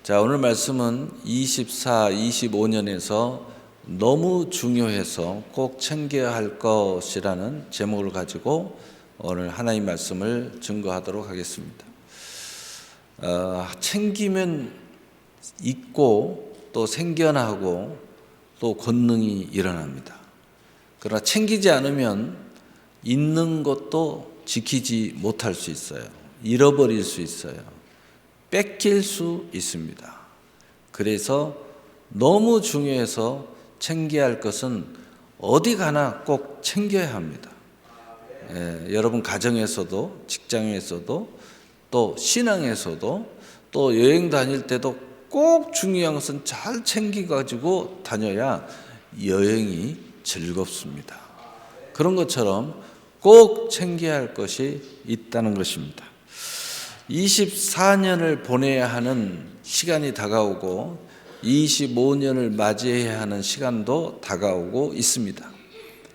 자, 오늘 말씀은 24, 25년에서 너무 중요해서 꼭 챙겨야 할 것이라는 제목을 가지고 오늘 하나님 말씀을 증거하도록 하겠습니다. 챙기면 있고 또 생겨나고 또 권능이 일어납니다. 그러나 챙기지 않으면 있는 것도 지키지 못할 수 있어요. 잃어버릴 수 있어요. 뺏길 수 있습니다. 그래서 너무 중요해서 챙겨야 할 것은 어디 가나 꼭 챙겨야 합니다. 여러분 가정에서도 직장에서도 또 신앙에서도 또 여행 다닐 때도 꼭 중요한 것은 잘 챙겨가지고 다녀야 여행이 즐겁습니다. 그런 것처럼 꼭 챙겨야 할 것이 있다는 것입니다. 24년을 보내야 하는 시간이 다가오고 25년을 맞이해야 하는 시간도 다가오고 있습니다.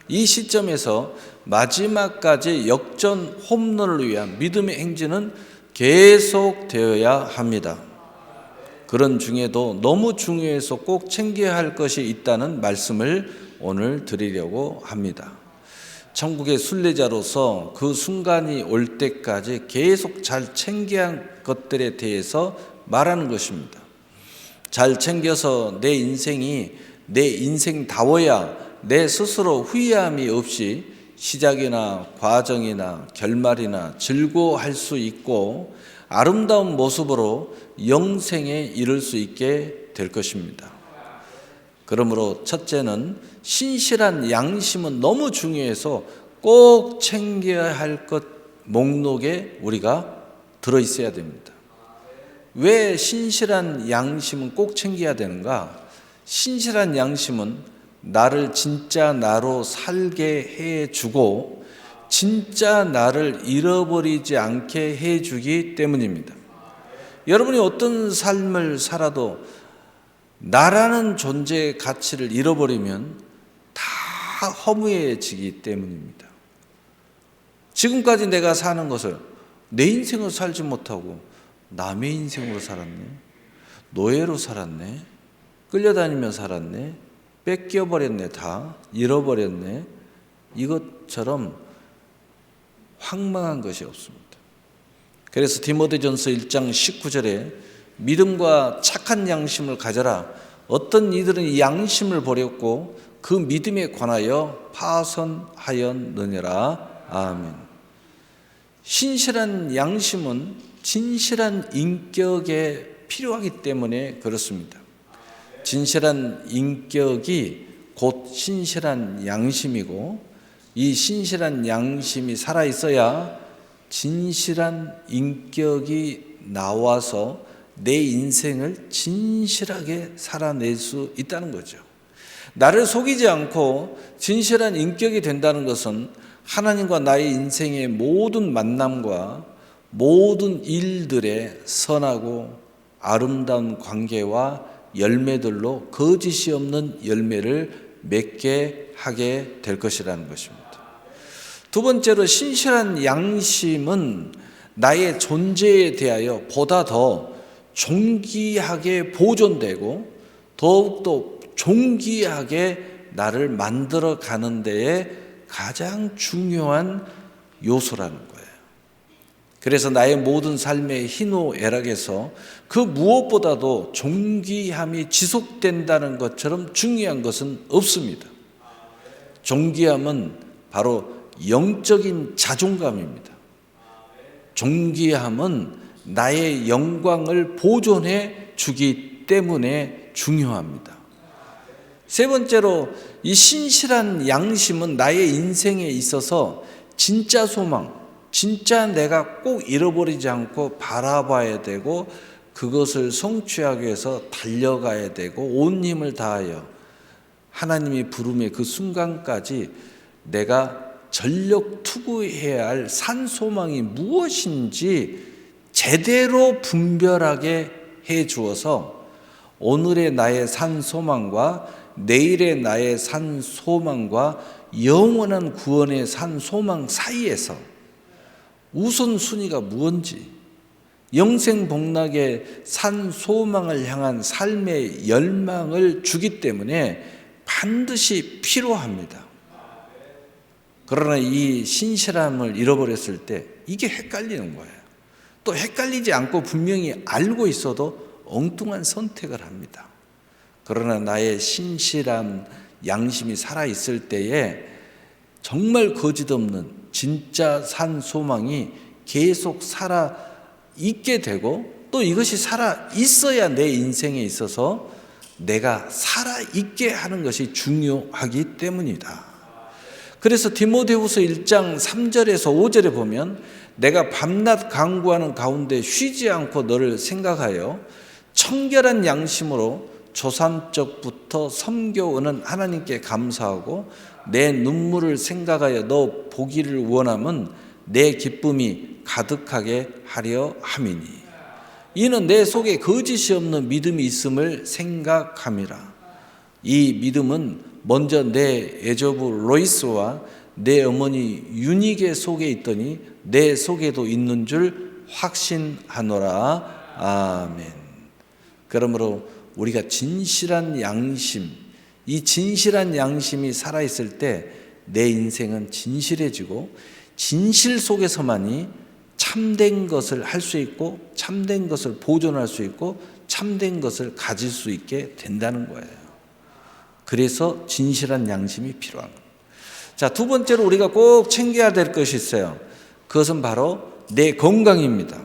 이 시점에서 마지막까지 역전 홈런을 위한 믿음의 행진은 계속되어야 합니다. 그런 중에도 너무 중요해서 꼭 챙겨야 할 것이 있다는 말씀을 오늘 드리려고 합니다. 천국의 순례자로서 그 순간이 올 때까지 계속 잘 챙겨야 할 것들에 대해서 말하는 것입니다. 잘 챙겨서 내 인생이 내 인생다워야 내 스스로 후회함이 없이 시작이나 과정이나 결말이나 즐거워할 수 있고 아름다운 모습으로 영생에 이를 수 있게 될 것입니다. 그러므로 첫째는 신실한 양심은 너무 중요해서 꼭 챙겨야 할 것 목록에 우리가 들어있어야 됩니다. 왜 신실한 양심은 꼭 챙겨야 되는가? 신실한 양심은 나를 진짜 나로 살게 해주고 진짜 나를 잃어버리지 않게 해주기 때문입니다. 여러분이 어떤 삶을 살아도 나라는 존재의 가치를 잃어버리면 다 허무해지기 때문입니다. 지금까지 내가 사는 것을 내 인생으로 살지 못하고 남의 인생으로 살았네, 노예로 살았네, 끌려다니며 살았네, 뺏겨버렸네, 다 잃어버렸네, 이것처럼 황망한 것이 없습니다. 그래서 디모데전서 1장 19절에 믿음과 착한 양심을 가져라. 어떤 이들은 이 양심을 버렸고 그 믿음에 관하여 파선하였느니라. 아멘. 신실한 양심은 진실한 인격에 필요하기 때문에 그렇습니다. 진실한 인격이 곧 신실한 양심이고 이 신실한 양심이 살아있어야 진실한 인격이 나와서 내 인생을 진실하게 살아낼 수 있다는 거죠. 나를 속이지 않고 진실한 인격이 된다는 것은 하나님과 나의 인생의 모든 만남과 모든 일들의 선하고 아름다운 관계와 열매들로 거짓이 없는 열매를 맺게 하게 될 것이라는 것입니다. 두 번째로 신실한 양심은 나의 존재에 대하여 보다 더 존귀하게 보존되고 더욱더 존귀하게 나를 만들어 가는 데에 가장 중요한 요소라는 거예요. 그래서 나의 모든 삶의 희노애락에서 그 무엇보다도 존귀함이 지속된다는 것처럼 중요한 것은 없습니다. 존귀함은 바로 영적인 자존감입니다. 존귀함은 나의 영광을 보존해 주기 때문에 중요합니다. 세 번째로 이 신실한 양심은 나의 인생에 있어서 진짜 소망, 진짜 내가 꼭 잃어버리지 않고 바라봐야 되고 그것을 성취하기 위해서 달려가야 되고 온 힘을 다하여 하나님이 부름의 그 순간까지 내가 전력 투구해야 할 산소망이 무엇인지 제대로 분별하게 해 주어서 오늘의 나의 산소망과 내일의 나의 산소망과 영원한 구원의 산소망 사이에서 우선순위가 무엇인지 영생복락의 산 소망을 향한 삶의 열망을 주기 때문에 반드시 필요합니다. 그러나 이 신실함을 잃어버렸을 때 이게 헷갈리는 거예요. 또 헷갈리지 않고 분명히 알고 있어도 엉뚱한 선택을 합니다. 그러나 나의 신실한 양심이 살아있을 때에 정말 거짓없는 진짜 산 소망이 계속 살아있게 되고, 또 이것이 살아있어야 내 인생에 있어서 내가 살아있게 하는 것이 중요하기 때문이다. 그래서 디모데후서 1장 3절에서 5절에 보면 내가 밤낮 간구하는 가운데 쉬지 않고 너를 생각하여 청결한 양심으로 조상적부터 섬겨오는 하나님께 감사하고 내 눈물을 생각하여 너 보기를 원함은 내 기쁨이 가득하게 하려 함이니 이는 내 속에 거짓이 없는 믿음이 있음을 생각함이라. 이 믿음은 먼저 내 애조부 로이스와 내 어머니 유니게 속에 있더니 내 속에도 있는 줄 확신하노라. 아멘. 그러므로 우리가 진실한 양심, 이 진실한 양심이 살아있을 때 내 인생은 진실해지고 진실 속에서만이 참된 것을 할 수 있고 참된 것을 보존할 수 있고 참된 것을 가질 수 있게 된다는 거예요. 그래서 진실한 양심이 필요한 거예요. 자, 두 번째로 우리가 꼭 챙겨야 될 것이 있어요. 그것은 바로 내 건강입니다.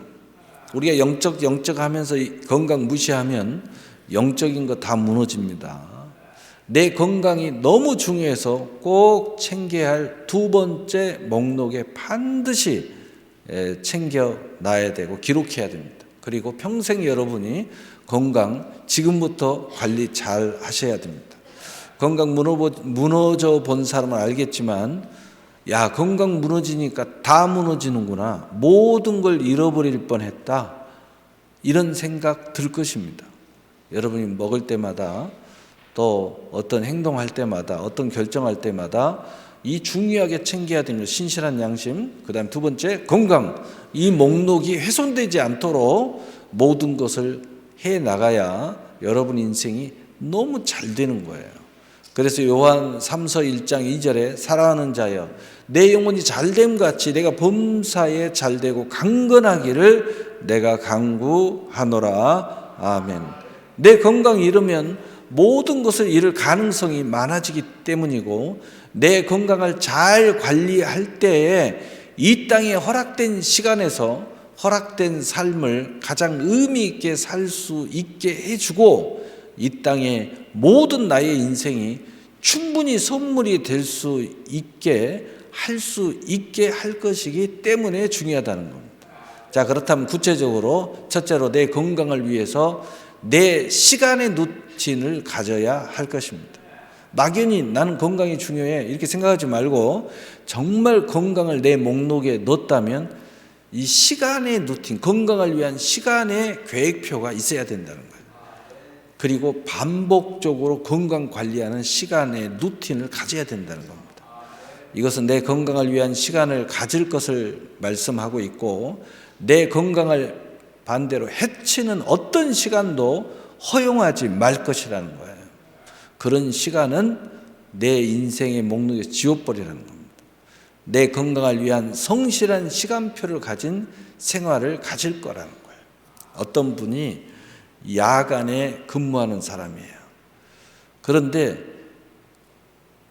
우리가 영적 하면서 건강 무시하면 영적인 거 다 무너집니다. 내 건강이 너무 중요해서 꼭 챙겨야 할 두 번째 목록에 반드시 챙겨놔야 되고 기록해야 됩니다. 그리고 평생 여러분이 건강 지금부터 관리 잘 하셔야 됩니다. 건강 무너져 본 사람은 알겠지만, 야, 건강 무너지니까 다 무너지는구나, 모든 걸 잃어버릴 뻔했다, 이런 생각 들 것입니다. 여러분이 먹을 때마다 또 어떤 행동할 때마다 어떤 결정할 때마다 이 중요하게 챙겨야 되는 신실한 양심, 그 다음 두 번째 건강, 이 목록이 훼손되지 않도록 모든 것을 해나가야 여러분 인생이 너무 잘 되는 거예요. 그래서 요한 3서 1장 2절에 사랑하는 자여 내 영혼이 잘됨같이 내가 범사에 잘되고 강건하기를 내가 간구하노라. 아멘. 내 건강이 이르면 모든 것을 잃을 가능성이 많아지기 때문이고, 내 건강을 잘 관리할 때에 이 땅에 허락된 시간에서 허락된 삶을 가장 의미 있게 살 수 있게 해주고, 이 땅에 모든 나의 인생이 충분히 선물이 될 수 있게 할 것이기 때문에 중요하다는 겁니다. 자, 그렇다면 구체적으로 첫째로 내 건강을 위해서 내 시간의 루틴을 가져야 할 것입니다. 막연히 나는 건강이 중요해 이렇게 생각하지 말고 정말 건강을 내 목록에 넣었다면 이 시간의 루틴, 건강을 위한 시간의 계획표가 있어야 된다는 거예요. 그리고 반복적으로 건강 관리하는 시간의 루틴을 가져야 된다는 겁니다. 이것은 내 건강을 위한 시간을 가질 것을 말씀하고 있고, 내 건강을 반대로 해치는 어떤 시간도 허용하지 말 것이라는 거예요. 그런 시간은 내 인생의 목록에 지워버리라는 겁니다. 내 건강을 위한 성실한 시간표를 가진 생활을 가질 거라는 거예요. 어떤 분이 야간에 근무하는 사람이에요. 그런데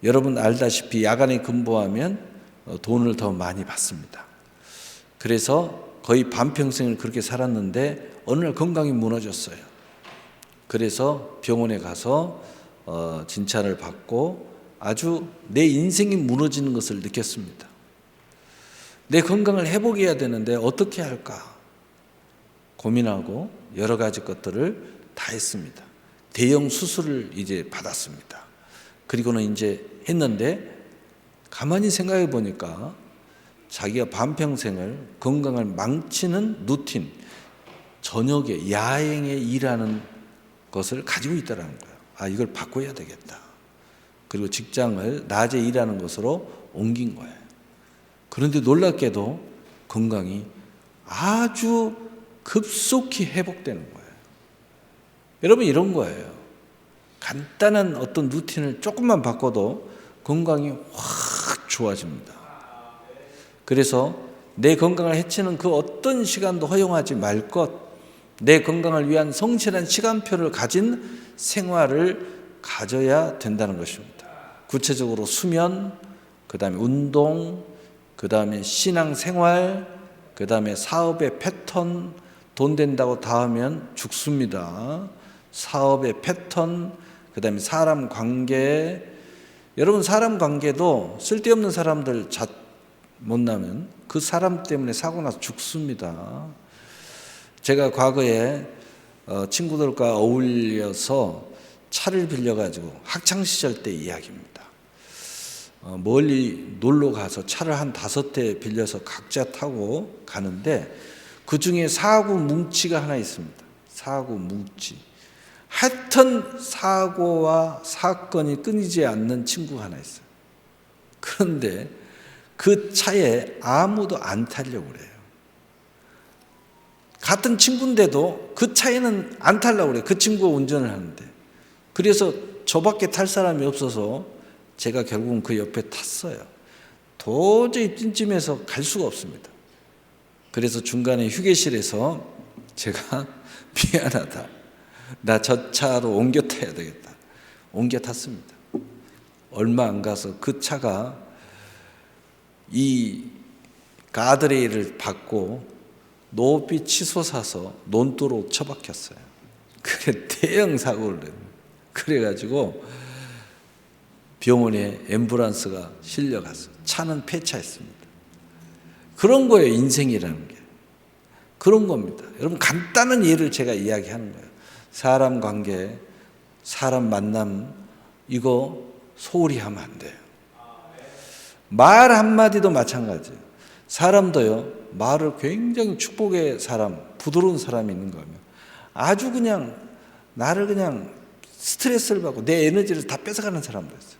여러분 알다시피 야간에 근무하면 돈을 더 많이 받습니다. 그래서 거의 반평생을 그렇게 살았는데 어느 날 건강이 무너졌어요. 그래서 병원에 가서 진찰을 받고 아주 내 인생이 무너지는 것을 느꼈습니다. 내 건강을 회복해야 되는데 어떻게 할까 고민하고 여러 가지 것들을 다 했습니다. 대형 수술을 이제 받았습니다. 그리고는 이제 했는데 가만히 생각해 보니까 자기가 반평생을 건강을 망치는 루틴, 저녁에 야행에 일하는 것을 가지고 있다는 거예요. 아, 이걸 바꿔야 되겠다. 그리고 직장을 낮에 일하는 것으로 옮긴 거예요. 그런데 놀랍게도 건강이 아주 급속히 회복되는 거예요. 여러분, 이런 거예요. 간단한 어떤 루틴을 조금만 바꿔도 건강이 확 좋아집니다. 그래서 내 건강을 해치는 그 어떤 시간도 허용하지 말 것, 내 건강을 위한 성실한 시간표를 가진 생활을 가져야 된다는 것입니다. 구체적으로 수면, 그 다음에 운동, 그 다음에 신앙생활, 그 다음에 사업의 패턴. 돈 된다고 다 하면 죽습니다. 사업의 패턴, 그 다음에 사람 관계. 여러분, 사람 관계도 쓸데없는 사람들 못 나면 그 사람 때문에 사고 나서 죽습니다. 제가 과거에 친구들과 어울려서 차를 빌려가지고 학창시절 때 이야기입니다. 멀리 놀러 가서 차를 한 5대 빌려서 각자 타고 가는데 그 중에 사고 뭉치가 하나 있습니다. 사고 뭉치. 하여튼 사고와 사건이 끊이지 않는 친구가 하나 있어요. 그런데 그 차에 아무도 안 타려고 그래요. 같은 친구인데도 그 차에는 안 타려고 그래요. 그 친구가 운전을 하는데. 그래서 저밖에 탈 사람이 없어서 제가 결국은 그 옆에 탔어요. 도저히 찜찜해서 갈 수가 없습니다. 그래서 중간에 휴게실에서 제가 미안하다. 나 저 차로 옮겨 타야 되겠다. 옮겨 탔습니다. 얼마 안 가서 그 차가 이 가드레일을 받고 높이 치솟아서 논두로 처박혔어요. 그게 대형 사고를 해요. 그래가지고 병원에 앰뷸런스가 실려가서 차는 폐차했습니다. 그런 거예요, 인생이라는 게. 그런 겁니다. 여러분, 간단한 예를 제가 이야기하는 거예요. 사람 관계, 사람 만남, 이거 소홀히 하면 안 돼요. 말 한마디도 마찬가지예요. 사람도요, 말을 굉장히 축복의 사람, 부드러운 사람이 있는 거면 아주 그냥 나를 그냥 스트레스를 받고 내 에너지를 다 뺏어가는 사람도 있어요.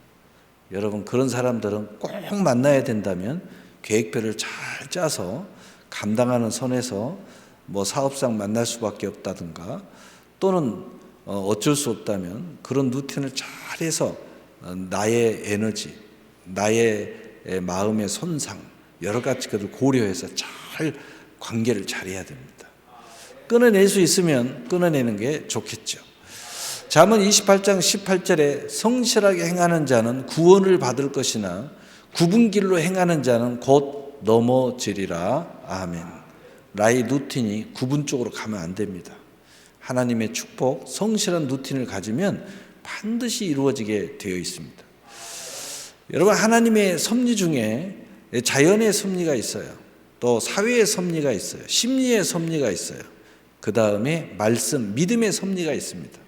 여러분, 그런 사람들은 꼭 만나야 된다면 계획표를 잘 짜서 감당하는 선에서 뭐 사업상 만날 수밖에 없다든가, 또는 어쩔 수 없다면 그런 루틴을 잘해서 나의 에너지, 나의 마음의 손상, 여러 가지 것을 고려해서 잘 관계를 잘해야 됩니다. 끊어낼 수 있으면 끊어내는 게 좋겠죠. 잠언 28장 18절에 성실하게 행하는 자는 구원을 받을 것이나 굽은 길로 행하는 자는 곧 넘어지리라. 아멘. 나의 루틴이 굽은 쪽으로 가면 안 됩니다. 하나님의 축복, 성실한 루틴을 가지면 반드시 이루어지게 되어 있습니다. 여러분, 하나님의 섭리 중에 자연의 섭리가 있어요. 또 사회의 섭리가 있어요. 심리의 섭리가 있어요. 그 다음에 말씀, 믿음의 섭리가 있습니다.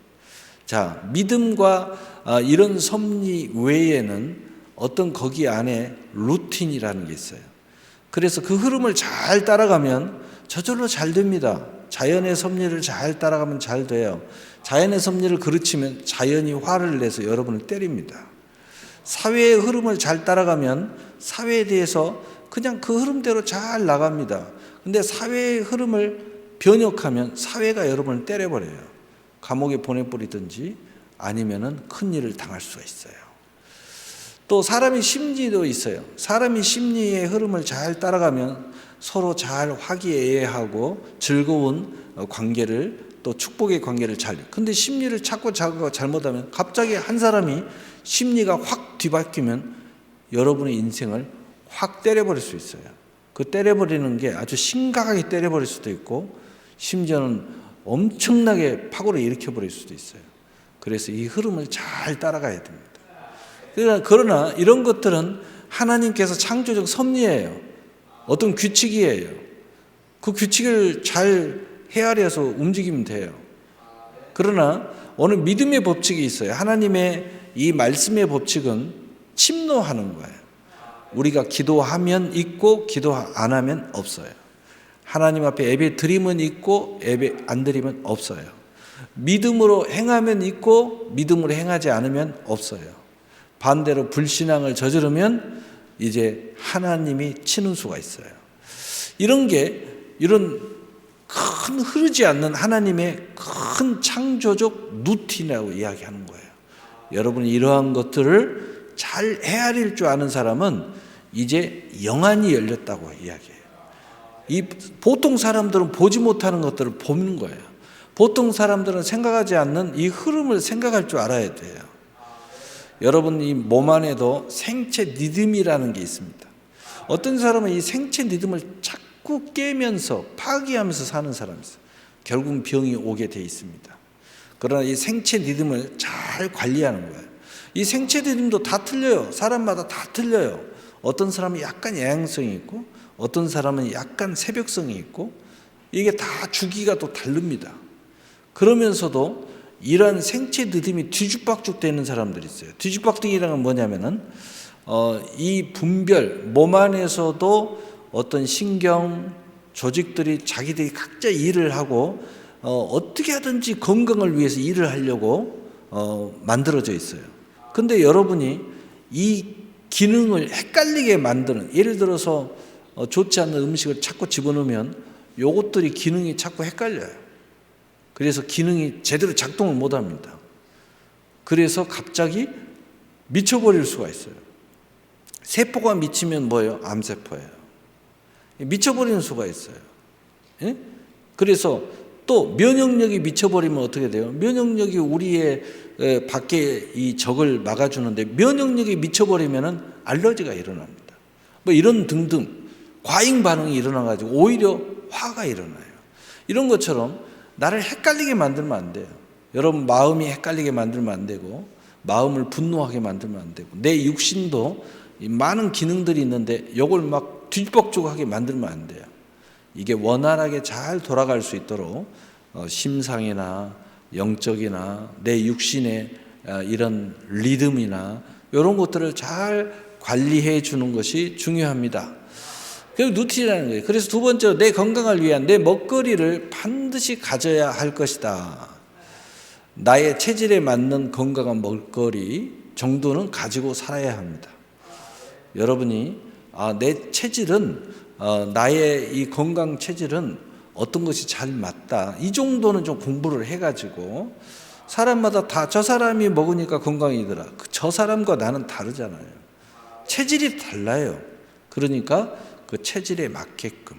자, 믿음과 이런 섭리 외에는 어떤 거기 안에 루틴이라는 게 있어요. 그래서 그 흐름을 잘 따라가면 저절로 잘 됩니다. 자연의 섭리를 잘 따라가면 잘 돼요. 자연의 섭리를 그르치면 자연이 화를 내서 여러분을 때립니다. 사회의 흐름을 잘 따라가면 사회에 대해서 그냥 그 흐름대로 잘 나갑니다. 근데 사회의 흐름을 변혁하면 사회가 여러분을 때려버려요. 감옥에 보내버리든지 아니면은 큰 일을 당할 수가 있어요. 또 사람의 심리도 있어요. 사람이 심리의 흐름을 잘 따라가면 서로 잘 화기애애하고 즐거운 관계를, 또 축복의 관계를 근데 심리를 찾고 잘못하면 갑자기 한 사람이 심리가 확 뒤바뀌면 여러분의 인생을 확 때려버릴 수 있어요. 그 때려버리는 게 아주 심각하게 때려버릴 수도 있고 심지어는 엄청나게 파고를 일으켜버릴 수도 있어요. 그래서 이 흐름을 잘 따라가야 됩니다. 그러나 이런 것들은 하나님께서 창조적 섭리예요. 어떤 규칙이에요. 그 규칙을 잘 헤아려서 움직이면 돼요. 그러나 어느 믿음의 법칙이 있어요. 하나님의 이 말씀의 법칙은 침노하는 거예요. 우리가 기도하면 있고 기도 안 하면 없어요. 하나님 앞에 예배 드리면 있고 예배 안 드리면 없어요. 믿음으로 행하면 있고 믿음으로 행하지 않으면 없어요. 반대로 불신앙을 저지르면 이제 하나님이 치는 수가 있어요. 이런 큰 흐르지 않는 하나님의 큰 창조적 루틴이라고 이야기하는 거예요. 여러분이 이러한 것들을 잘 헤아릴 줄 아는 사람은 이제 영안이 열렸다고 이야기해요. 이 보통 사람들은 보지 못하는 것들을 보는 거예요. 보통 사람들은 생각하지 않는 이 흐름을 생각할 줄 알아야 돼요. 여러분, 이 몸 안에도 생체 리듬이라는 게 있습니다. 어떤 사람은 이 생체 리듬을 자꾸 깨면서 파괴하면서 사는 사람이 있어요. 결국은 병이 오게 돼 있습니다. 그러나 이 생체 리듬을 잘 관리하는 거예요. 이 생체 리듬도 다 틀려요. 사람마다 다 틀려요. 어떤 사람은 약간 야행성이 있고 어떤 사람은 약간 새벽성이 있고 이게 다 주기가 또 다릅니다. 그러면서도 이러한 생체 리듬이 뒤죽박죽 되는 사람들이 있어요. 뒤죽박죽이라는 건 뭐냐면은 이 분별, 몸 안에서도 어떤 신경 조직들이 자기들이 각자 일을 하고 어떻게 하든지 건강을 위해서 일을 하려고 만들어져 있어요. 근데 여러분이 이 기능을 헷갈리게 만드는, 예를 들어서 좋지 않은 음식을 자꾸 집어넣으면 요것들이 기능이 자꾸 헷갈려요. 그래서 기능이 제대로 작동을 못합니다. 그래서 갑자기 미쳐버릴 수가 있어요. 세포가 미치면 뭐예요? 암세포예요. 미쳐버리는 수가 있어요. 예? 그래서 또 면역력이 미쳐버리면 어떻게 돼요? 면역력이 우리의 밖에 이 적을 막아주는데 면역력이 미쳐버리면 알러지가 일어납니다. 뭐 이런 등등 과잉 반응이 일어나가지고 오히려 화가 일어나요. 이런 것처럼 나를 헷갈리게 만들면 안 돼요. 여러분 마음이 헷갈리게 만들면 안 되고 마음을 분노하게 만들면 안 되고 내 육신도 많은 기능들이 있는데 이걸 막 뒤죽박죽하게 만들면 안 돼요. 이게 원활하게 잘 돌아갈 수 있도록 심상이나 영적이나 내 육신의 이런 리듬이나 이런 것들을 잘 관리해 주는 것이 중요합니다. 그게 루틴이라는 거예요. 그래서 두 번째로 내 건강을 위한 내 먹거리를 반드시 가져야 할 것이다. 나의 체질에 맞는 건강한 먹거리 정도는 가지고 살아야 합니다. 여러분이 내 체질은 나의 이 건강 체질은 어떤 것이 잘 맞다. 이 정도는 좀 공부를 해가지고 사람마다 다 저 사람이 먹으니까 건강이더라. 저 사람과 나는 다르잖아요. 체질이 달라요. 그러니까 그 체질에 맞게끔.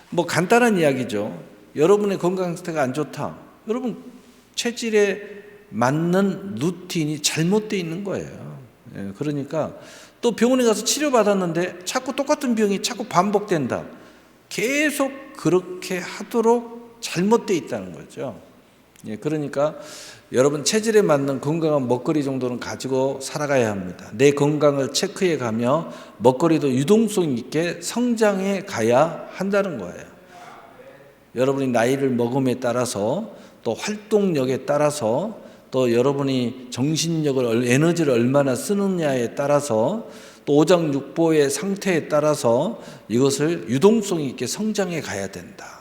뭐 간단한 이야기죠. 여러분의 건강 상태가 안 좋다. 여러분 체질에 맞는 루틴이 잘못되어 있는 거예요. 그러니까 또 병원에 가서 치료받았는데 자꾸 똑같은 병이 자꾸 반복된다. 계속 그렇게 하도록 잘못되어 있다는 거죠. 그러니까 여러분 체질에 맞는 건강한 먹거리 정도는 가지고 살아가야 합니다. 내 건강을 체크해 가며 먹거리도 유동성 있게 성장해 가야 한다는 거예요. 여러분이 나이를 먹음에 따라서 또 활동력에 따라서 또 여러분이 정신력을 에너지를 얼마나 쓰느냐에 따라서 또 오장육부의 상태에 따라서 이것을 유동성 있게 성장해 가야 된다.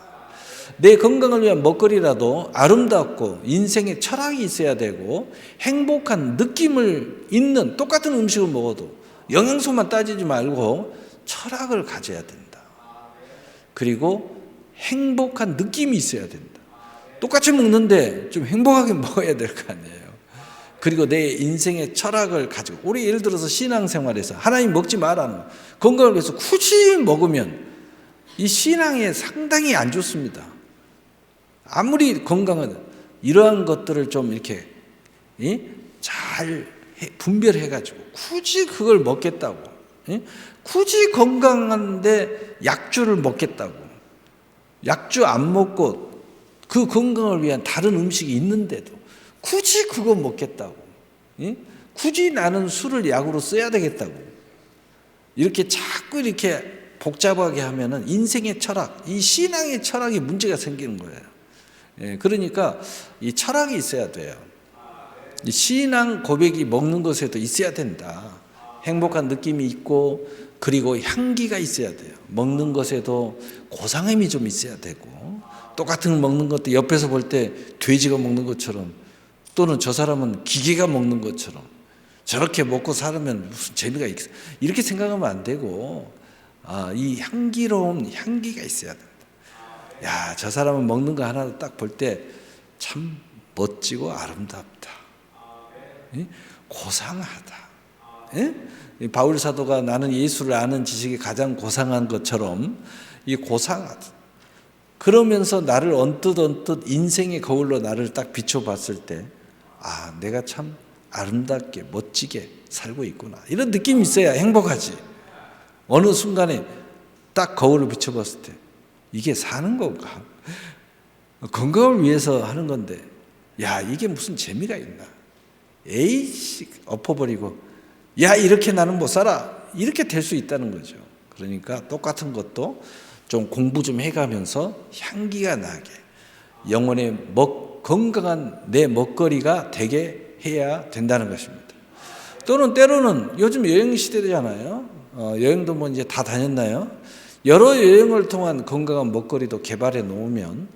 내 건강을 위한 먹거리라도 아름답고 인생의 철학이 있어야 되고 행복한 느낌을 있는 똑같은 음식을 먹어도 영양소만 따지지 말고 철학을 가져야 된다. 그리고 행복한 느낌이 있어야 된다. 똑같이 먹는데 좀 행복하게 먹어야 될 거 아니에요. 그리고 내 인생의 철학을 가지고 우리 예를 들어서 신앙생활에서 하나님 먹지 마라는 건강을 위해서 굳이 먹으면 이 신앙에 상당히 안 좋습니다. 아무리 건강은 이러한 것들을 좀 이렇게 잘 분별해가지고 굳이 그걸 먹겠다고, 굳이 건강한데 약주를 먹겠다고, 약주 안 먹고 그 건강을 위한 다른 음식이 있는데도 굳이 그거 먹겠다고, 굳이 나는 술을 약으로 써야 되겠다고 이렇게 자꾸 이렇게 복잡하게 하면은 인생의 철학, 이 신앙의 철학이 문제가 생기는 거예요. 그러니까 이 철학이 있어야 돼요. 이 신앙 고백이 먹는 것에도 있어야 된다. 행복한 느낌이 있고 그리고 향기가 있어야 돼요. 먹는 것에도 고상함이 좀 있어야 되고 똑같은 거 먹는 것도 옆에서 볼 때 돼지가 먹는 것처럼 또는 저 사람은 기계가 먹는 것처럼 저렇게 먹고 살면 무슨 재미가 있어 이렇게 생각하면 안 되고 이 향기로운 향기가 있어야 된다. 야, 저 사람은 먹는 거 하나 딱 볼 때 참 멋지고 아름답다. 고상하다. 이 바울 사도가 나는 예수를 아는 지식이 가장 고상한 것처럼 이 고상하다. 그러면서 나를 언뜻 인생의 거울로 나를 딱 비춰봤을 때, 아, 내가 참 아름답게 멋지게 살고 있구나. 이런 느낌이 있어야 행복하지. 어느 순간에 딱 거울을 비춰봤을 때 이게 사는 건가? 건강을 위해서 하는 건데, 야, 이게 무슨 재미가 있나? 에이씨, 엎어버리고, 야, 이렇게 나는 못 살아. 이렇게 될 수 있다는 거죠. 그러니까 똑같은 것도 좀 공부 좀 해가면서 향기가 나게, 영혼의 건강한 내 먹거리가 되게 해야 된다는 것입니다. 또는 때로는 요즘 여행 시대잖아요. 여행도 뭐 이제 다 다녔나요? 여러 여행을 통한 건강한 먹거리도 개발해 놓으면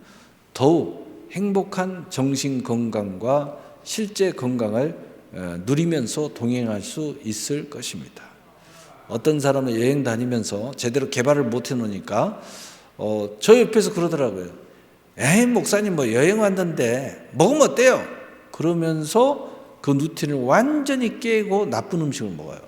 더욱 행복한 정신 건강과 실제 건강을 누리면서 동행할 수 있을 것입니다. 어떤 사람은 여행 다니면서 제대로 개발을 못 해놓으니까 저 옆에서 그러더라고요. 에이, 목사님 뭐 여행 왔는데 먹으면 어때요? 그러면서 그 루틴을 완전히 깨고 나쁜 음식을 먹어요.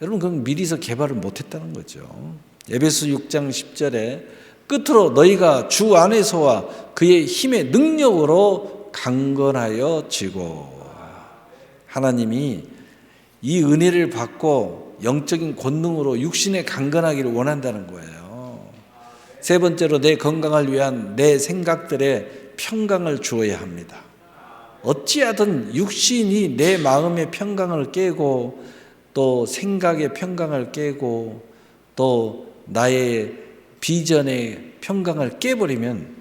여러분, 그건 미리서 개발을 못했다는 거죠. 에베소 6장 10절에 끝으로 너희가 주 안에서와 그의 힘의 능력으로 강건하여 지고, 하나님이 이 은혜를 받고 영적인 권능으로 육신에 강건하기를 원한다는 거예요. 세 번째로 내 건강을 위한 내 생각들에 평강을 주어야 합니다. 어찌하든 육신이 내 마음의 평강을 깨고 또 생각의 평강을 깨고 또 나의 비전의 평강을 깨버리면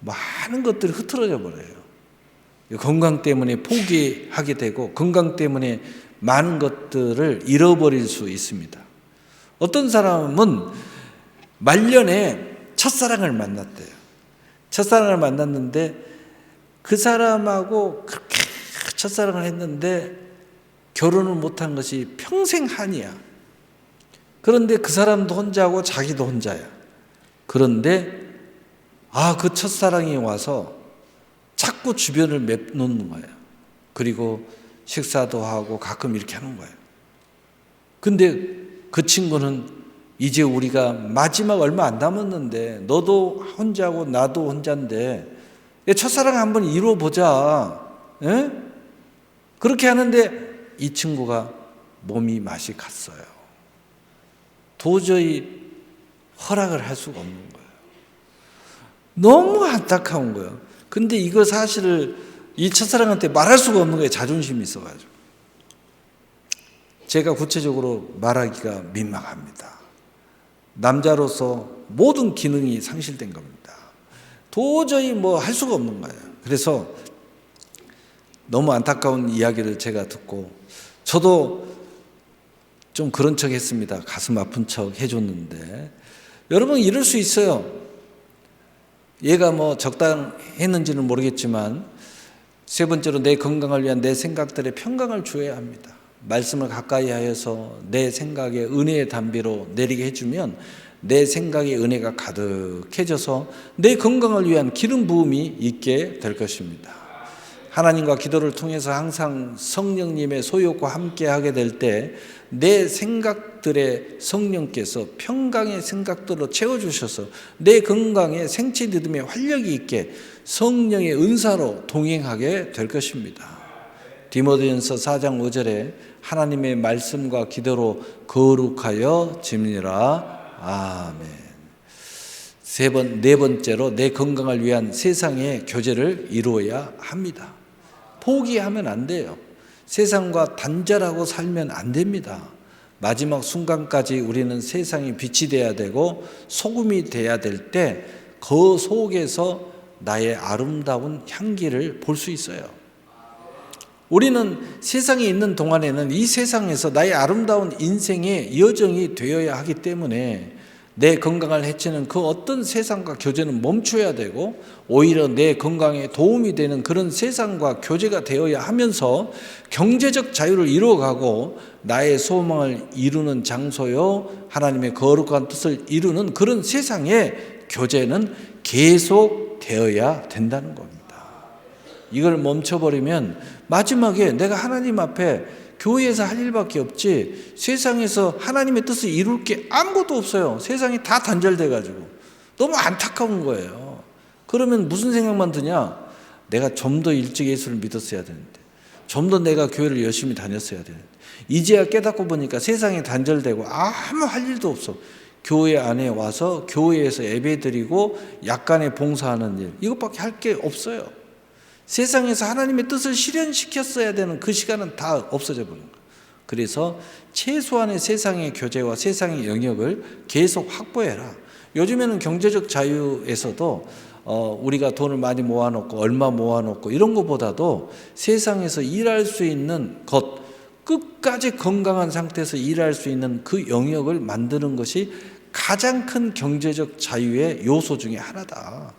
많은 것들이 흐트러져 버려요. 건강 때문에 포기하게 되고 건강 때문에 많은 것들을 잃어버릴 수 있습니다. 어떤 사람은 말년에 첫사랑을 만났대요. 첫사랑을 만났는데 그 사람하고 그렇게 첫사랑을 했는데 결혼을 못한 것이 평생 한이야. 그런데 그 사람도 혼자고 자기도 혼자야. 그런데 그 첫사랑이 와서 자꾸 주변을 맵놓는 거예요. 그리고 식사도 하고 가끔 이렇게 하는 거예요. 근데 그 친구는 이제 우리가 마지막 얼마 안 남았는데 너도 혼자고 나도 혼자인데 첫사랑 한번 이루어보자. 에? 그렇게 하는데 이 친구가 몸이 맛이 갔어요. 도저히 허락을 할 수가 없는 거예요. 너무 안타까운 거예요. 근데 이거 사실을 이 첫사랑한테 말할 수가 없는 거예요. 자존심이 있어가지고. 제가 구체적으로 말하기가 민망합니다. 남자로서 모든 기능이 상실된 겁니다. 도저히 뭐 할 수가 없는 거예요. 그래서 너무 안타까운 이야기를 제가 듣고 저도 좀 그런 척 했습니다. 가슴 아픈 척 해줬는데 여러분 이럴 수 있어요. 얘가 뭐 적당했는지는 모르겠지만 세 번째로 내 건강을 위한 내 생각들의 평강을 주어야 합니다. 말씀을 가까이 하여서 내 생각에 은혜의 담비로 내리게 해주면 내 생각에 은혜가 가득해져서 내 건강을 위한 기름 부음이 있게 될 것입니다. 하나님과 기도를 통해서 항상 성령님의 소욕과 함께 하게 될 때 내 생각들의 성령께서 평강의 생각들로 채워주셔서 내 건강에 생체 리듬에 활력이 있게 성령의 은사로 동행하게 될 것입니다. 디모데전서 4장 5절에 하나님의 말씀과 기도로 거룩하여 짐니라. 아멘. 네 번째로 내 건강을 위한 세상의 교제를 이루어야 합니다. 포기하면 안 돼요. 세상과 단절하고 살면 안 됩니다. 마지막 순간까지 우리는 세상의 빛이 돼야 되고 소금이 돼야 될 때 그 속에서 나의 아름다운 향기를 볼 수 있어요. 우리는 세상에 있는 동안에는 이 세상에서 나의 아름다운 인생의 여정이 되어야 하기 때문에 내 건강을 해치는 그 어떤 세상과 교제는 멈춰야 되고 오히려 내 건강에 도움이 되는 그런 세상과 교제가 되어야 하면서 경제적 자유를 이루어가고 나의 소망을 이루는 장소요 하나님의 거룩한 뜻을 이루는 그런 세상에 교제는 계속 되어야 된다는 겁니다. 이걸 멈춰버리면 마지막에 내가 하나님 앞에 교회에서 할 일밖에 없지 세상에서 하나님의 뜻을 이룰 게 아무것도 없어요. 세상이 다 단절돼 가지고 너무 안타까운 거예요. 그러면 무슨 생각만 드냐? 내가 좀 더 일찍 예수를 믿었어야 되는데, 좀 더 내가 교회를 열심히 다녔어야 되는데, 이제야 깨닫고 보니까 세상이 단절되고 아무 할 일도 없어. 교회 안에 와서 교회에서 예배드리고 약간의 봉사하는 일, 이것밖에 할 게 없어요. 세상에서 하나님의 뜻을 실현시켰어야 되는 그 시간은 다 없어져 버린 거예요. 그래서 최소한의 세상의 교제와 세상의 영역을 계속 확보해라. 요즘에는 경제적 자유에서도 우리가 돈을 많이 모아놓고 얼마 모아놓고 이런 것보다도 세상에서 일할 수 있는 것, 끝까지 건강한 상태에서 일할 수 있는 그 영역을 만드는 것이 가장 큰 경제적 자유의 요소 중에 하나다.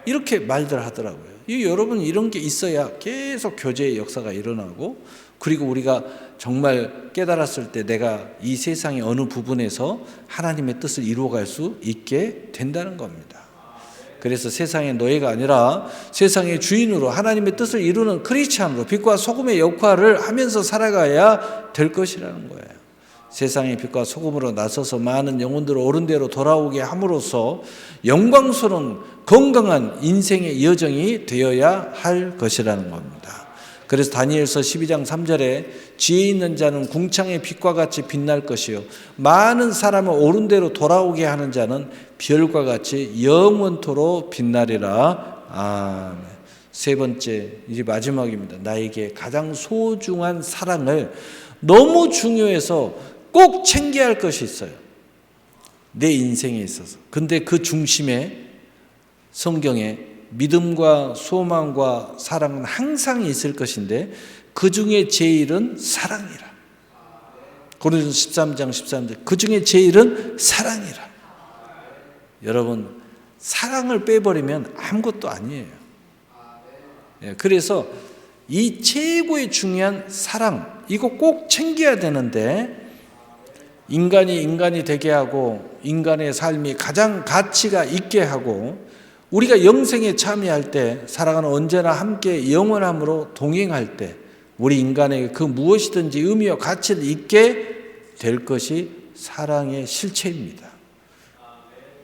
이렇게 말들 하더라고요. 여러분 이런 게 있어야 계속 교제의 역사가 일어나고, 그리고 우리가 정말 깨달았을 때 내가 이 세상의 어느 부분에서 하나님의 뜻을 이루어갈 수 있게 된다는 겁니다. 그래서 세상의 노예가 아니라 세상의 주인으로 하나님의 뜻을 이루는 크리스찬으로 빛과 소금의 역할을 하면서 살아가야 될 것이라는 거예요. 세상의 빛과 소금으로 나서서 많은 영혼들을 옳은 대로 돌아오게 함으로써 영광스러운 건강한 인생의 여정이 되어야 할 것이라는 겁니다. 그래서 다니엘서 12장 3절에 지혜 있는 자는 궁창의 빛과 같이 빛날 것이요 많은 사람을 옳은 대로 돌아오게 하는 자는 별과 같이 영원토록 빛나리라. 아멘. 세 번째, 이제 마지막입니다. 나에게 가장 소중한 사랑을 너무 중요해서 꼭 챙겨야 할 것이 있어요. 내 인생에 있어서. 근데 그 중심에 성경에 믿음과 소망과 사랑은 항상 있을 것인데 그 중에 제일은 사랑이라. 고린도서 13장 13절 그 중에 제일은 사랑이라. 여러분 사랑을 빼버리면 아무것도 아니에요. 그래서 이 최고의 중요한 사랑 이거 꼭 챙겨야 되는데 인간이 되게 하고 인간의 삶이 가장 가치가 있게 하고 우리가 영생에 참여할 때 사랑은 언제나 함께 영원함으로 동행할 때 우리 인간에게 그 무엇이든지 의미와 가치를 있게 될 것이 사랑의 실체입니다.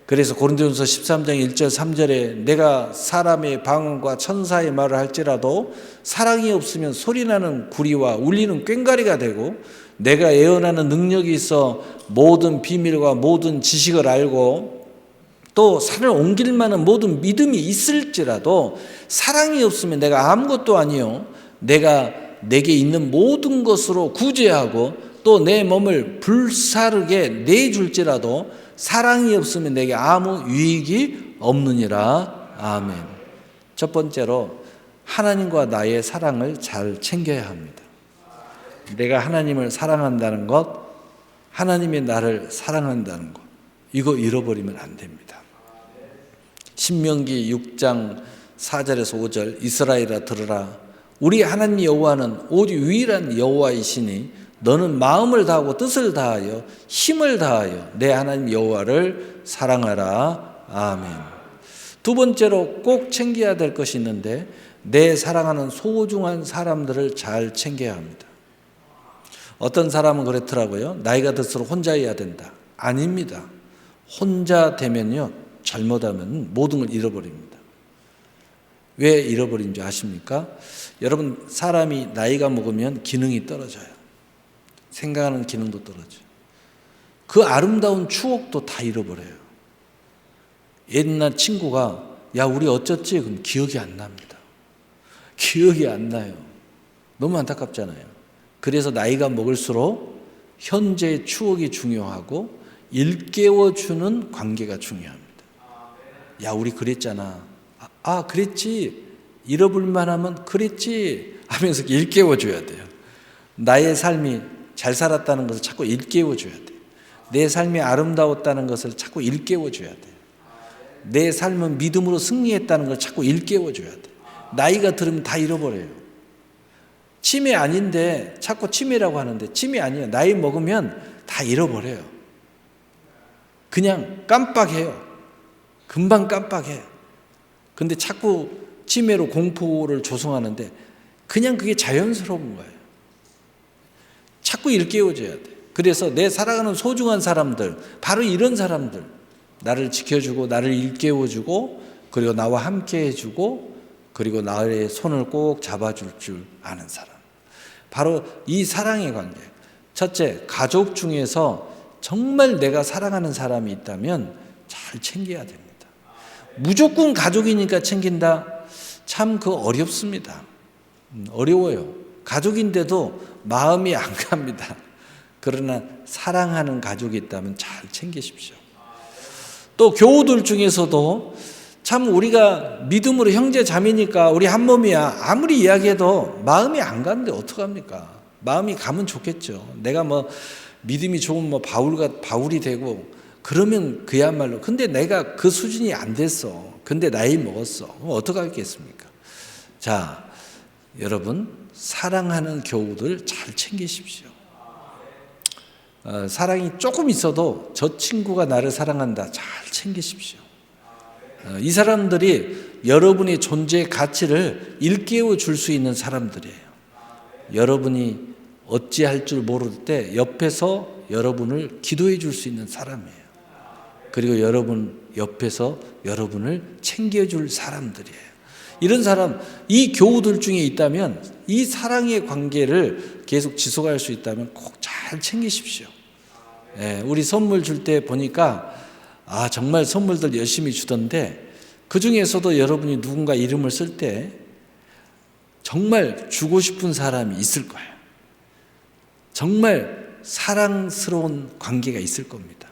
그래서 고린도전서 13장 1절 3절에 내가 사람의 방언과 천사의 말을 할지라도 사랑이 없으면 소리나는 구리와 울리는 꽹과리가 되고 내가 예언하는 능력이 있어 모든 비밀과 모든 지식을 알고 또 산을 옮길 만한 모든 믿음이 있을지라도 사랑이 없으면 내가 아무것도 아니요 내가 내게 있는 모든 것으로 구제하고 또 내 몸을 불사르게 내줄지라도 사랑이 없으면 내게 아무 유익이 없느니라. 아멘. 첫 번째로 하나님과 나의 사랑을 잘 챙겨야 합니다. 내가 하나님을 사랑한다는 것, 하나님이 나를 사랑한다는 것, 이거 잃어버리면 안 됩니다. 신명기 6장 4절에서 5절 이스라엘아 들으라. 우리 하나님 여호와는 오직 유일한 여호와이시니 너는 마음을 다하고 뜻을 다하여 힘을 다하여 내 하나님 여호와를 사랑하라. 아멘. 두 번째로 꼭 챙겨야 될 것이 있는데 내 사랑하는 소중한 사람들을 잘 챙겨야 합니다. 어떤 사람은 그렇더라고요. 나이가 들수록 혼자여야 된다. 아닙니다. 혼자 되면요 잘못하면 모든 걸 잃어버립니다. 왜 잃어버린지 아십니까? 여러분 사람이 나이가 먹으면 기능이 떨어져요. 생각하는 기능도 떨어져요. 그 아름다운 추억도 다 잃어버려요. 옛날 친구가 야 우리 어쩌지? 그럼 기억이 안 납니다. 기억이 안 나요. 너무 안타깝잖아요. 그래서 나이가 먹을수록 현재의 추억이 중요하고 일깨워주는 관계가 중요합니다. 야 우리 그랬잖아. 아 그랬지. 잃어버릴만 하면 그랬지 하면서 일깨워줘야 돼요. 나의 삶이 잘 살았다는 것을 자꾸 일깨워줘야 돼요. 내 삶이 아름다웠다는 것을 자꾸 일깨워줘야 돼요. 내 삶은 믿음으로 승리했다는 걸 자꾸 일깨워줘야 돼요. 나이가 들으면 다 잃어버려요. 치매 아닌데 자꾸 치매라고 하는데 치매 아니에요. 나이 먹으면 다 잃어버려요. 그냥 깜빡해요. 금방 깜빡해. 근데 자꾸 치매로 공포를 조성하는데 그냥 그게 자연스러운 거예요. 자꾸 일깨워줘야 돼. 그래서 내 살아가는 소중한 사람들, 바로 이런 사람들, 나를 지켜주고 나를 일깨워주고 그리고 나와 함께 해주고 그리고 나의 손을 꼭 잡아줄 줄 아는 사람, 바로 이 사랑의 관계. 첫째, 가족 중에서 정말 내가 사랑하는 사람이 있다면 잘 챙겨야 됩니다. 무조건 가족이니까 챙긴다? 참 그 어렵습니다. 어려워요. 가족인데도 마음이 안 갑니다. 그러나 사랑하는 가족이 있다면 잘 챙기십시오. 또 교우들 중에서도 참 우리가 믿음으로 형제 자매니까 우리 한 몸이야 아무리 이야기해도 마음이 안 가는데 어떡합니까? 마음이 가면 좋겠죠. 내가 뭐 믿음이 좋은 뭐 바울이 되고 그러면 그야말로, 근데 내가 그 수준이 안 됐어. 근데 나이 먹었어. 그럼 어떡하겠습니까? 자, 여러분, 사랑하는 교우들 잘 챙기십시오. 사랑이 조금 있어도 저 친구가 나를 사랑한다, 잘 챙기십시오. 이 사람들이 여러분의 존재의 가치를 일깨워 줄 수 있는 사람들이에요. 여러분이 어찌할 줄 모를 때 옆에서 여러분을 기도해 줄 수 있는 사람이에요. 그리고 여러분 옆에서 여러분을 챙겨줄 사람들이에요. 이런 사람, 이 교우들 중에 있다면, 이 사랑의 관계를 계속 지속할 수 있다면 꼭 잘 챙기십시오. 우리 선물 줄 때 보니까 정말 선물들 열심히 주던데 그 중에서도 여러분이 누군가 이름을 쓸 때 정말 주고 싶은 사람이 있을 거예요. 정말 사랑스러운 관계가 있을 겁니다.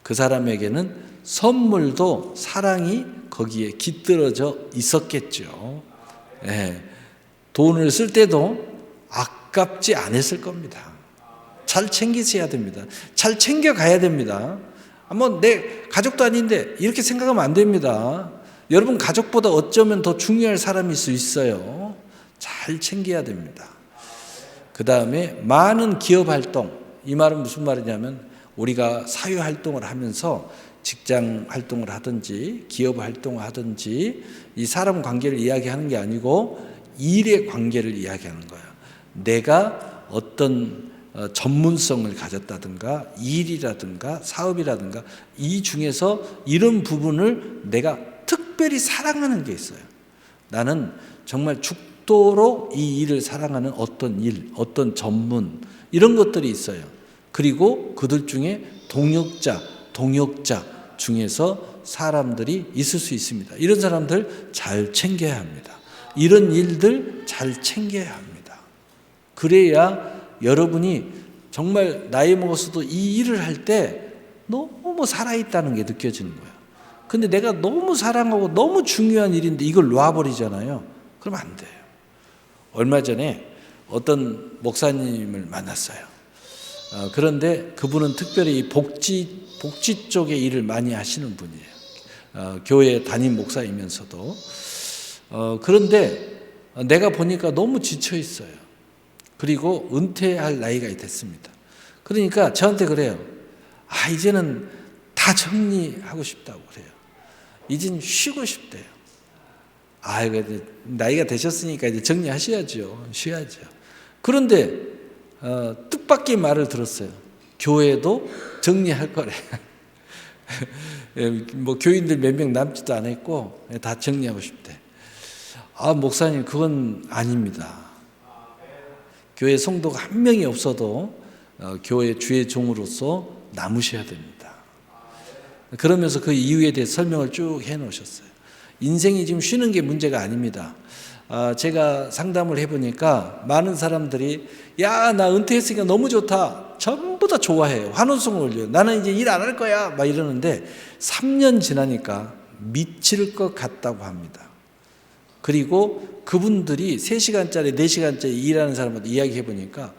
그 사람에게는 선물도 사랑이 거기에 깃들어져 있었겠죠. 돈을 쓸 때도 아깝지 않았을 겁니다. 잘 챙기셔야 됩니다. 잘 챙겨가야 됩니다. 뭐 내 가족도 아닌데 이렇게 생각하면 안 됩니다. 여러분 가족보다 어쩌면 더 중요할 사람일 수 있어요. 잘 챙겨야 됩니다. 그 다음에 많은 기업 활동, 이 말은 무슨 말이냐면 우리가 사회 활동을 하면서 직장 활동을 하든지 기업 활동을 하든지 이 사람 관계를 이야기하는 게 아니고 일의 관계를 이야기하는 거예요. 내가 어떤 전문성을 가졌다든가 일이라든가 사업이라든가 이 중에서 이런 부분을 내가 특별히 사랑하는 게 있어요. 나는 정말 죽도록 이 일을 사랑하는 어떤 일, 어떤 전문 이런 것들이 있어요. 그리고 그들 중에 동역자 중에서 사람들이 있을 수 있습니다. 이런 사람들 잘 챙겨야 합니다. 이런 일들 잘 챙겨야 합니다. 그래야 여러분이 정말 나이 먹었어도 이 일을 할 때 너무 살아있다는 게 느껴지는 거예요. 근데 내가 너무 사랑하고 너무 중요한 일인데 이걸 놔버리잖아요. 그러면 안 돼요. 얼마 전에 어떤 목사님을 만났어요. 그런데 그분은 특별히 복지 쪽의 일을 많이 하시는 분이에요. 교회 담임 목사이면서도. 그런데 내가 보니까 너무 지쳐 있어요. 그리고 은퇴할 나이가 됐습니다. 그러니까 저한테 그래요. 이제는 다 정리하고 싶다고 그래요. 이젠 쉬고 싶대요. 나이가 되셨으니까 이제 정리하셔야죠. 쉬어야죠. 그런데 뜻밖의 말을 들었어요. 교회도 정리할 거래. 뭐 교인들 몇 명 남지도 않았고 다 정리하고 싶대. 목사님 그건 아닙니다. 교회 성도가 한 명이 없어도 교회 주의 종으로서 남으셔야 됩니다. 그러면서 그 이유에 대해 설명을 쭉 해놓으셨어요. 인생이 지금 쉬는 게 문제가 아닙니다. 제가 상담을 해보니까 많은 사람들이 나 은퇴했으니까 너무 좋다. 전부 다 좋아해요. 환호성을 올려요. 나는 이제 일 안 할 거야. 막 이러는데 3년 지나니까 미칠 것 같다고 합니다. 그리고 그분들이 3시간짜리 4시간짜리 일하는 사람한테 이야기해 보니까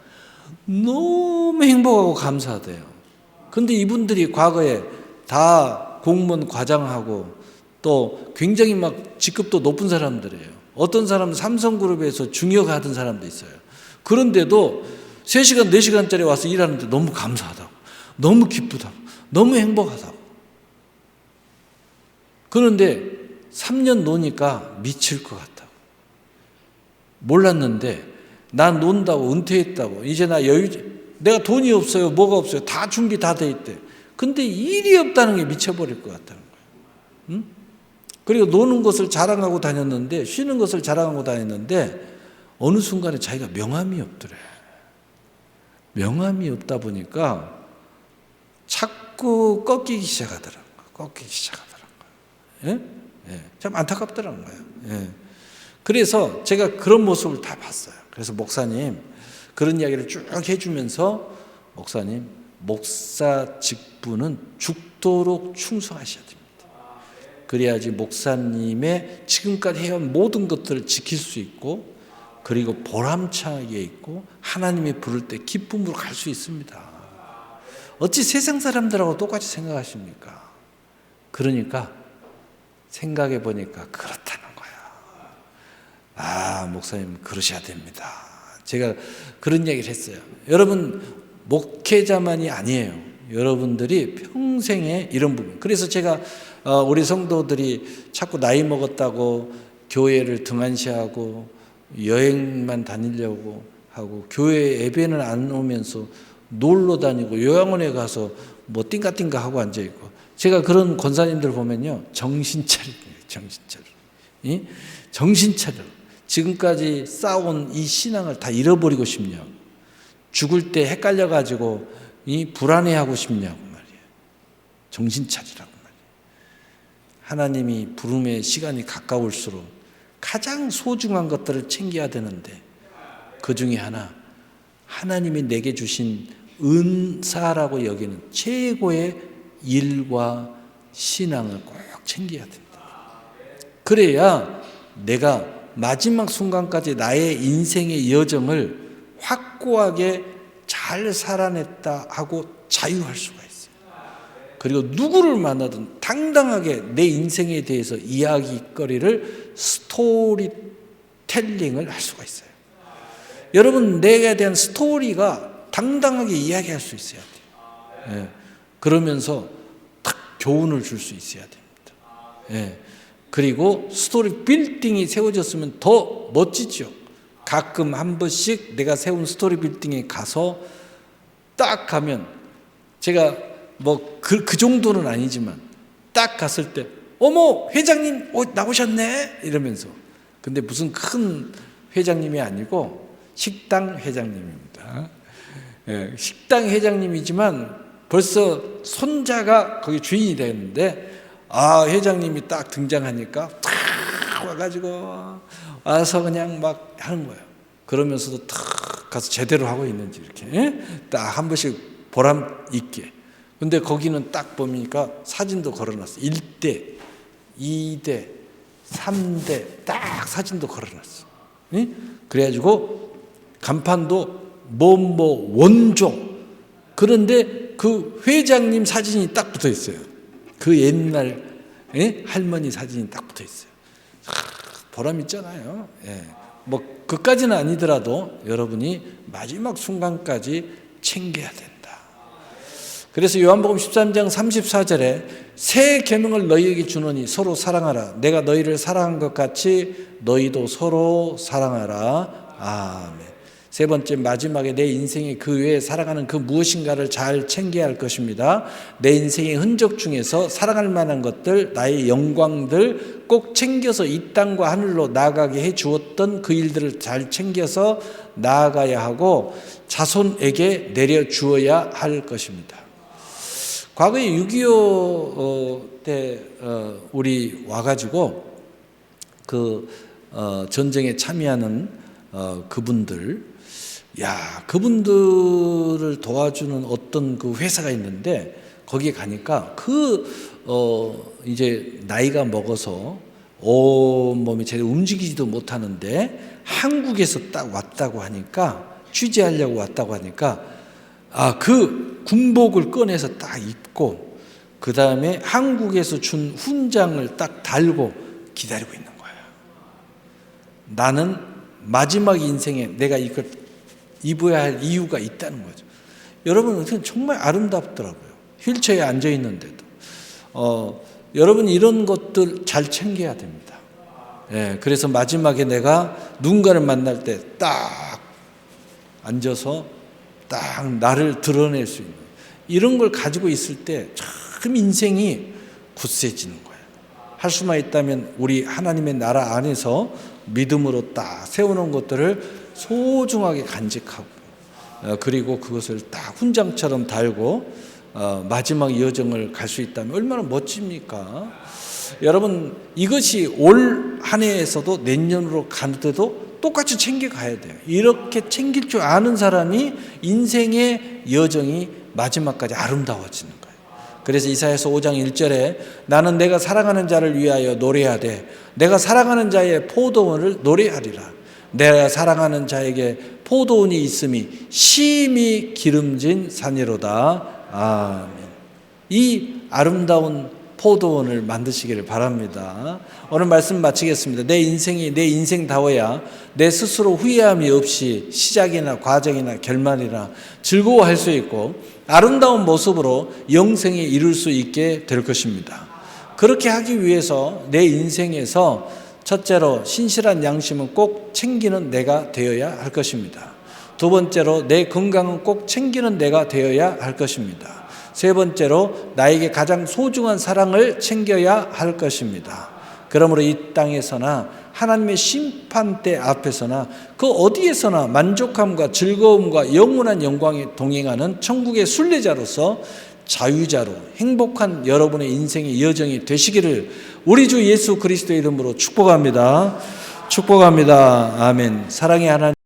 너무 행복하고 감사하대요. 근데 이분들이 과거에 다 공무원 과장하고 또 굉장히 막 직급도 높은 사람들이에요. 어떤 사람은 삼성그룹에서 중역 하던 사람도 있어요. 그런데도 3시간 4시간짜리 와서 일하는데 너무 감사하다고, 너무 기쁘다고, 너무 행복하다고. 그런데 3년 노니까 미칠 것 같다고. 몰랐는데 나 논다고 은퇴했다고. 이제 내가 돈이 없어요. 뭐가 없어요. 다 준비 다 돼 있대. 근데 일이 없다는 게 미쳐버릴 것 같다는 거예요. 응? 그리고 노는 것을 자랑하고 다녔는데, 쉬는 것을 자랑하고 다녔는데 어느 순간에 자기가 명함이 없더래. 명함이 없다 보니까 자꾸 꺾이기 시작하더라고요. 예? 예. 참 안타깝더라는 거예요. 예. 그래서 제가 그런 모습을 다 봤어요. 그래서 목사님, 그런 이야기를 쭉 해주면서, 목사님, 목사 직분은 죽도록 충성하셔야 됩니다. 그래야지 목사님의 지금까지 해온 모든 것들을 지킬 수 있고, 그리고 보람차게 있고, 하나님이 부를 때 기쁨으로 갈 수 있습니다. 어찌 세상 사람들하고 똑같이 생각하십니까? 그러니까 생각해 보니까 그렇다는 거야. 목사님 그러셔야 됩니다. 제가 그런 얘기를 했어요. 여러분, 목회자만이 아니에요. 여러분들이 평생에 이런 부분. 그래서 제가 우리 성도들이 자꾸 나이 먹었다고 교회를 등한시하고 여행만 다니려고 하고 교회 예배는 안 오면서 놀러 다니고 요양원에 가서 뭐 띵가띵가 하고 앉아있고, 제가 그런 권사님들 보면요, 정신 차리고, 정신 차려. 지금까지 쌓아온 이 신앙을 다 잃어버리고 싶냐고, 죽을 때 헷갈려가지고 불안해하고 싶냐고 말이에요. 정신 차리라고 말이에요. 하나님이 부름의 시간이 가까울수록 가장 소중한 것들을 챙겨야 되는데, 그 중에 하나, 하나님이 내게 주신 은사라고 여기는 최고의 일과 신앙을 꼭 챙겨야 된다. 그래야 내가 마지막 순간까지 나의 인생의 여정을 확고하게 잘 살아냈다 하고 자유할 수가 있어요. 그리고 누구를 만나든 당당하게 내 인생에 대해서 이야기거리를 스토리텔링을 할 수가 있어요. 여러분, 내게 대한 스토리가 당당하게 이야기할 수 있어야 돼요. 예. 그러면서 딱 교훈을 줄 수 있어야 됩니다. 예. 그리고 스토리 빌딩이 세워졌으면 더 멋지죠. 가끔 한 번씩 내가 세운 스토리 빌딩에 가서 딱 가면, 제가 뭐 그 정도는 아니지만 딱 갔을 때, 어머, 회장님 나오셨네 이러면서. 근데 무슨 큰 회장님이 아니고 식당 회장님입니다. 예, 식당 회장님이지만 벌써 손자가 거기 주인이 되는데, 회장님이 딱 등장하니까 탁 와가지고 와서 그냥 막 하는 거예요. 그러면서도 탁 가서 제대로 하고 있는지 이렇게 딱 한 번씩 보람 있게. 근데 거기는 딱 보니까 사진도 걸어놨어. 1대, 2대, 3대 딱 사진도 걸어놨어. 그래가지고 간판도 원조. 그런데 그 회장님 사진이 딱 붙어 있어요. 그 옛날 할머니 사진이 딱 붙어 있어요. 보람 있잖아요. 뭐 그까지는 아니더라도 여러분이 마지막 순간까지 챙겨야 된다. 그래서 요한복음 13장 34절에 새 계명을 너희에게 주노니 서로 사랑하라. 내가 너희를 사랑한 것 같이 너희도 서로 사랑하라. 아멘. 세 번째, 마지막에 내 인생의 그 외에 사랑하는 그 무엇인가를 잘 챙겨야 할 것입니다. 내 인생의 흔적 중에서 사랑할 만한 것들, 나의 영광들 꼭 챙겨서 이 땅과 하늘로 나아가게 해 주었던 그 일들을 잘 챙겨서 나아가야 하고 자손에게 내려주어야 할 것입니다. 과거에 6.25 때 우리 와가지고 그 전쟁에 참여하는 그분들, 그분들을 도와주는 어떤 그 회사가 있는데, 거기에 가니까 이제 나이가 먹어서 온몸이 제대로 움직이지도 못하는데 한국에서 딱 왔다고 하니까, 취재하려고 왔다고 하니까 그 군복을 꺼내서 딱 입고 그 다음에 한국에서 준 훈장을 딱 달고 기다리고 있는 거예요. 나는 마지막 인생에 내가 이걸 입어야 할 이유가 있다는 거죠. 여러분, 정말 아름답더라고요. 휠체어에 앉아 있는데도 여러분 이런 것들 잘 챙겨야 됩니다. 예, 그래서 마지막에 내가 누군가를 만날 때 딱 앉아서 딱 나를 드러낼 수 있는 이런 걸 가지고 있을 때 참 인생이 굳세지는 거예요. 할 수만 있다면 우리 하나님의 나라 안에서 믿음으로 딱 세워놓은 것들을 소중하게 간직하고 그리고 그것을 딱 훈장처럼 달고 마지막 여정을 갈 수 있다면 얼마나 멋집니까? 여러분 이것이 올 한 해에서도 내년으로 가는 때도 똑같이 챙겨가야 돼요. 이렇게 챙길 줄 아는 사람이 인생의 여정이 마지막까지 아름다워지는 거예요. 그래서 이사야서 5장 1절에 나는 내가 사랑하는 자를 위하여 노래하되 내가 사랑하는 자의 포도원을 노래하리라. 내가 사랑하는 자에게 포도원이 있음이 심히 기름진 산이로다. 아멘. 이 아름다운 포도원을 만드시기를 바랍니다. 오늘 말씀 마치겠습니다. 내 인생이 내 인생다워야 내 스스로 후회함이 없이 시작이나 과정이나 결말이나 즐거워할 수 있고 아름다운 모습으로 영생에 이룰 수 있게 될 것입니다. 그렇게 하기 위해서 내 인생에서 첫째로 신실한 양심은 꼭 챙기는 내가 되어야 할 것입니다. 두 번째로 내 건강은 꼭 챙기는 내가 되어야 할 것입니다. 세 번째로 나에게 가장 소중한 사랑을 챙겨야 할 것입니다. 그러므로 이 땅에서나 하나님의 심판대 앞에서나 그 어디에서나 만족함과 즐거움과 영원한 영광에 동행하는 천국의 순례자로서 자유자로 행복한 여러분의 인생의 여정이 되시기를 우리 주 예수 그리스도의 이름으로 축복합니다. 축복합니다. 아멘. 사랑의 하나님.